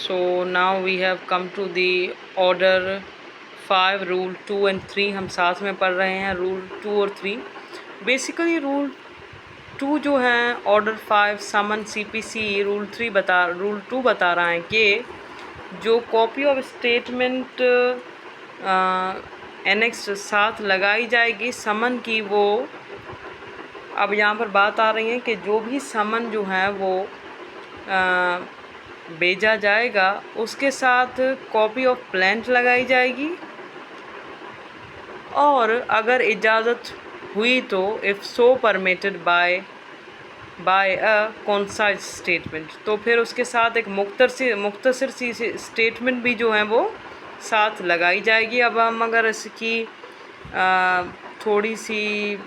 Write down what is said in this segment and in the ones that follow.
So now we have come to the order 5, rule 2 and 3 हम साथ में पढ़ रहे हैं। रूल 2 और 3 बेसिकली रूल 2 जो है ऑर्डर 5 समन CPC, रूल 2 बता रहा है कि जो कॉपी ऑफ स्टेटमेंट एनेक्स साथ लगाई जाएगी समन की, वो अब यहाँ पर बात आ रही है कि जो भी समन जो है वो भेजा जाएगा उसके साथ कॉपी ऑफ प्लांट लगाई जाएगी, और अगर इजाज़त हुई तो if so permitted by a concise statement, तो फिर उसके साथ एक मुख्तसर सी स्टेटमेंट भी जो है वो साथ लगाई जाएगी। अब हम अगर इसकी थोड़ी सी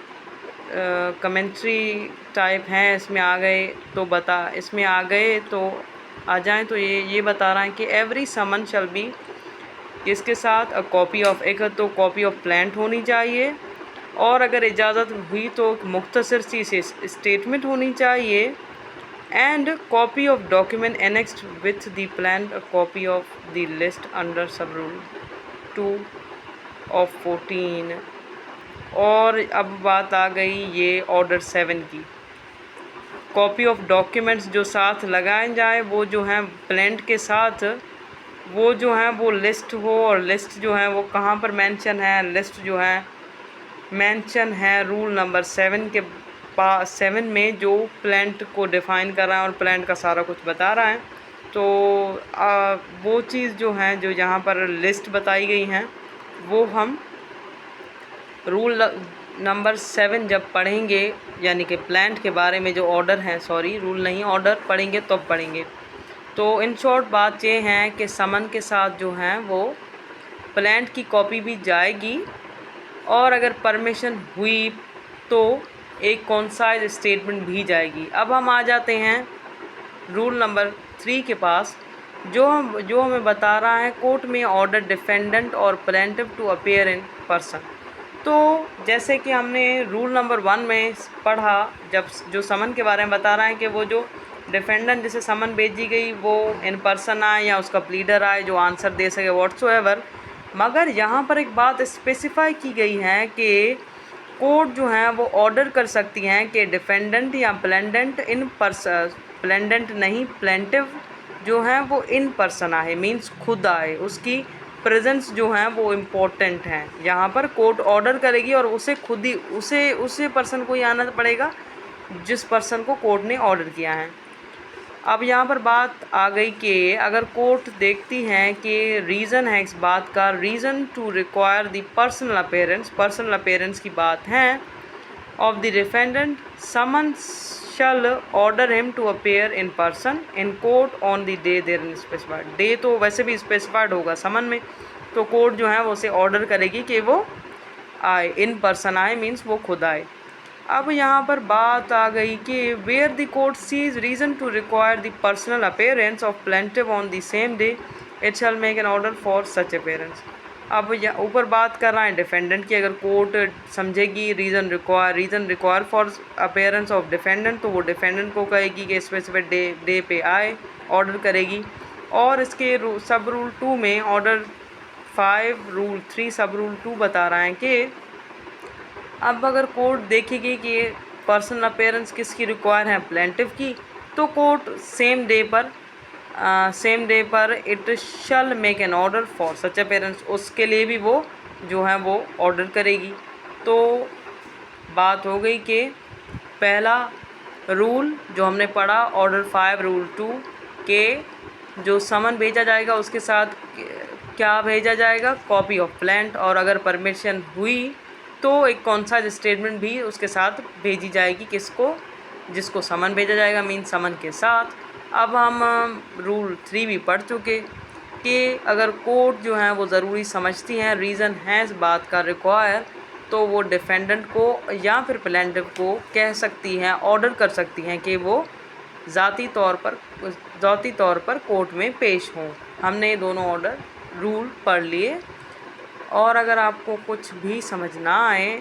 कमेंट्री टाइप हैं इसमें आ गए तो आ जाएं, तो ये बता रहा है कि एवरी समन शैल बी, इसके साथ अ कॉपी ऑफ, एक तो कॉपी ऑफ प्लांट होनी चाहिए, और अगर इजाज़त हुई तो मुख्तसर सी स्टेटमेंट होनी चाहिए, and copy of document annexed with the plan, a copy of the list under sub rule 2 of 14। और अब बात आ गई ये ऑर्डर 7 की। कॉपी ऑफ डॉक्यूमेंट्स जो साथ लगाए जाए वो जो हैं प्लांट के साथ, वो जो है वो लिस्ट हो, और लिस्ट जो है वो कहाँ पर मेंशन है, लिस्ट जो है मेंशन है रूल नंबर 7 के पास, 7 में जो प्लांट को डिफ़ाइन कर रहा है और प्लांट का सारा कुछ बता रहा है। तो वो चीज़ जो है जो यहाँ पर लिस्ट बताई गई हैं वो हम रूल नंबर 7 जब पढ़ेंगे, यानी कि प्लांट के बारे में जो ऑर्डर हैं, सॉरी रूल नहीं ऑर्डर पढ़ेंगे तब पढ़ेंगे। तो इन शॉर्ट बात ये है कि समन के साथ जो है वो प्लांट की कॉपी भी जाएगी, और अगर परमिशन हुई तो एक कॉन्साइज स्टेटमेंट भी जाएगी। अब हम आ जाते हैं रूल नंबर 3 के पास, जो हमें बता रहा है कोर्ट में ऑर्डर डिफेंडेंट और plaintiff to appear in person. तो जैसे कि हमने रूल नंबर 1 में पढ़ा, जब जो समन के बारे में बता रहा है कि वो जो डिफेंडेंट जिसे समन भेजी गई वो इन पर्सन आए या उसका प्लीडर आए जो आंसर दे सके व्हाट्सोएवर। मगर यहाँ पर एक बात स्पेसिफाई की गई है कि कोर्ट जो है वो ऑर्डर कर सकती हैं कि डिफेंडेंट या प्लेंडेंट इन पर्सन, प्लेंडेंट नहीं प्लेंटिव जो है वो इन पर्सन आए, मीन्स खुद आए, उसकी प्रेजेंस जो है वो इम्पोर्टेंट है। यहाँ पर कोर्ट ऑर्डर करेगी और उसे खुद ही उसे पर्सन को ही आना पड़ेगा जिस पर्सन को कोर्ट ने ऑर्डर किया है। अब यहाँ पर बात आ गई कि अगर कोर्ट देखती है कि रीज़न है इस बात का, reason to require the personal appearance की बात है of the defendant, summon shall order him to appear in person in court on the day there specified. डे तो वैसे भी स्पेसिफाइड होगा समन में, तो कोर्ट जो है वो उसे ऑर्डर करेगी कि वो आए, इन पर्सन आए, मीन्स वो खुद आए। अब यहाँ पर बात आ गई कि where the court sees reason to require the personal appearance of plaintiff on the same day, it shall make an order for such appearance. अब ऊपर बात कर रहा है डिफेंडेंट की, अगर कोर्ट समझेगी reason require for appearance of defendant, तो वो डिफेंडेंट को कहेगी कि स्पेसिफिक डे पे आए, ऑर्डर करेगी। और इसके सब रूल 2 में ऑर्डर 5 रूल 3 सब रूल 2 बता रहा है कि अब अगर कोर्ट देखेगी कि पर्सनल अपेयरेंस किसकी रिक्वायर है, प्लेंटिव की, तो कोर्ट सेम डे पर it shall make an order for such appearance, उसके लिए भी वो जो है वो ऑर्डर करेगी। तो बात हो गई कि पहला रूल जो हमने पढ़ा ऑर्डर 5 रूल 2 के जो समन भेजा जाएगा उसके साथ क्या भेजा जाएगा, कॉपी ऑफ प्लांट, और अगर परमिशन हुई तो एक कॉन्साइज स्टेटमेंट भी उसके साथ भेजी जाएगी, किसको, जिसको समन भेजा जाएगा, मीन समन के साथ। अब हम रूल 3 भी पढ़ चुके कि अगर कोर्ट जो है वो ज़रूरी समझती हैं, रीज़न है इस बात का रिक्वायर, तो वो डिफेंडेंट को या फिर प्लेंटिव को कह सकती हैं, ऑर्डर कर सकती हैं कि वो ज़ाती तौर पर कोर्ट में पेश हों। हमने ये दोनों ऑर्डर रूल पढ़ लिए, और अगर आपको कुछ भी समझ ना आए